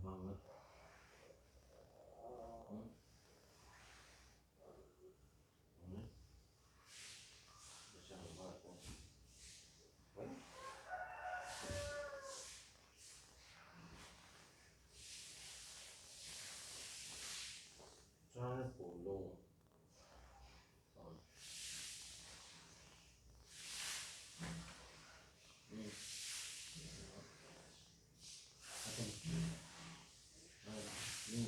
banget. Ini bisa banget. Soalnya bolong. Ini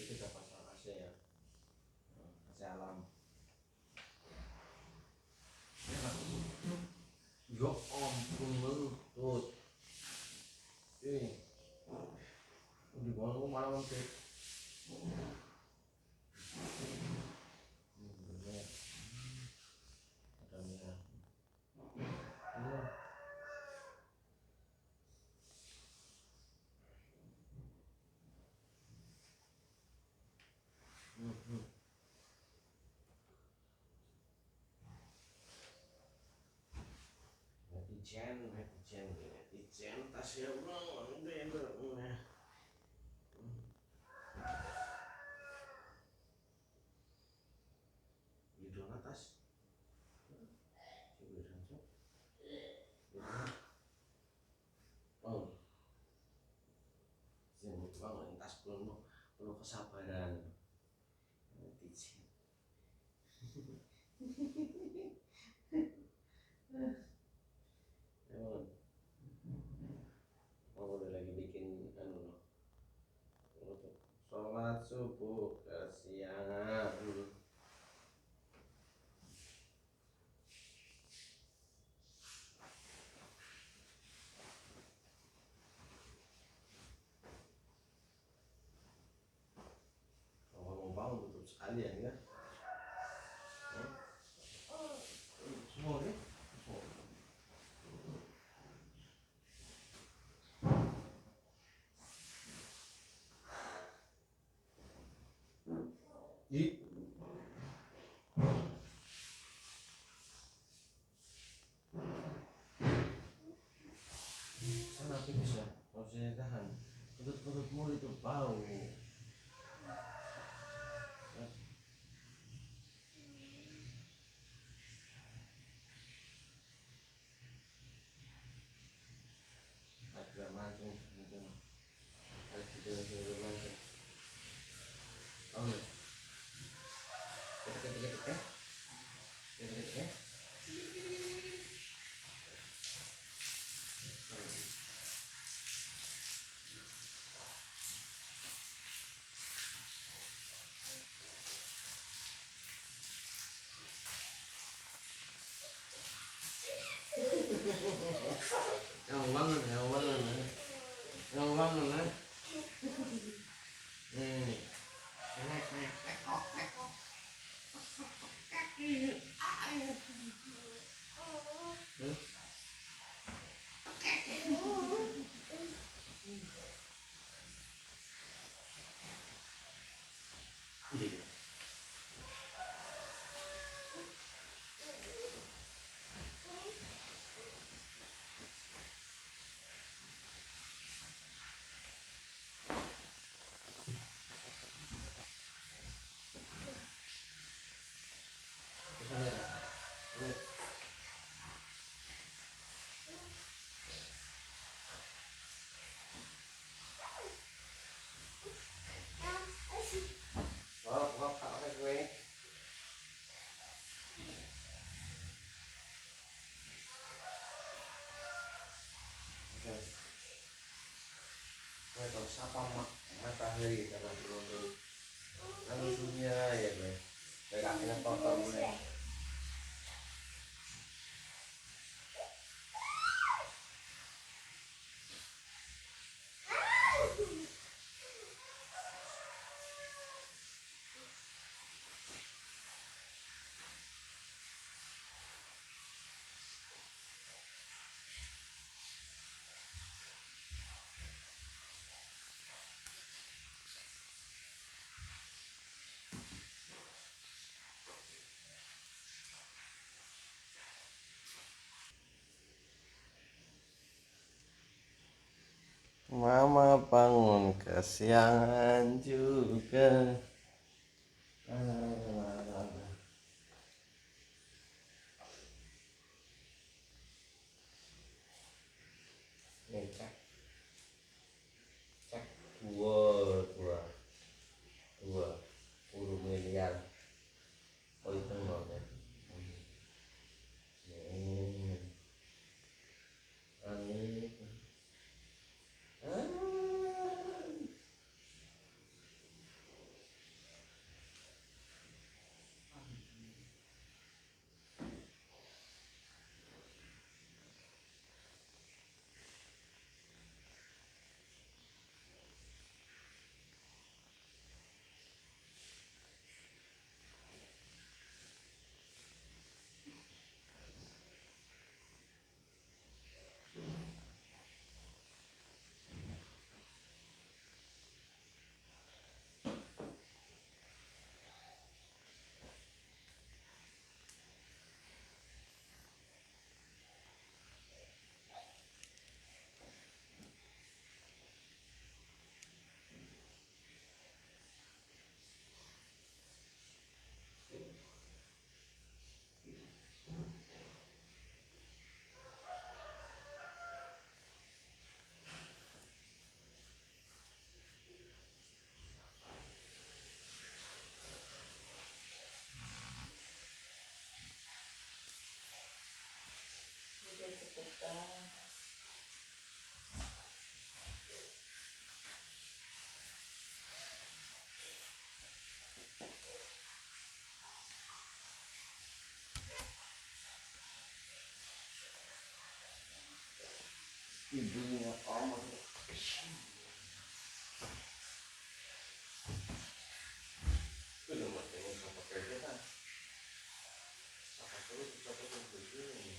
kita pasang AC ya, AC alam. Yo ampun lutut. Di bawah malah mantik. Ada merah. Netizen tasnya ulang beda. Itu atas. Oh, sibuk banget tas penuh kesabaran netizen. Emang, udah lagi bikin sholat subuh kesiangan. Kalau mau bangun tutup sekalian ya. Semua ya. Sana pipis ya, harus saya tahan. Perutmu itu bau. Agak mancung mungkin. Ada sudah mancung. Oh nih. Ketik. Yang banget. Nih. kesiangan juga. Nih cek cek dua puluh miliar. Oh itu mau ya. Amin. Ibunya om udah mati apa kerja kan apa terus apa terus begini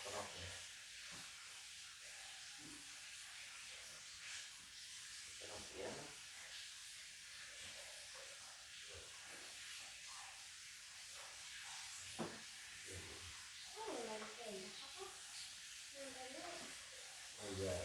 terapnya terapnya oh iya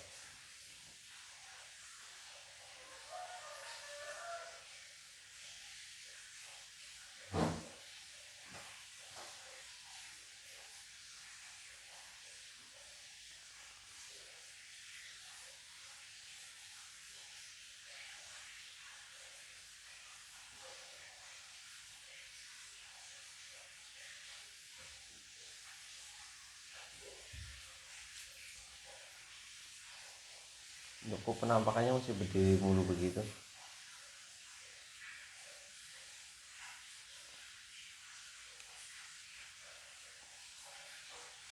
kok penampakannya masih berdiri mulu begitu.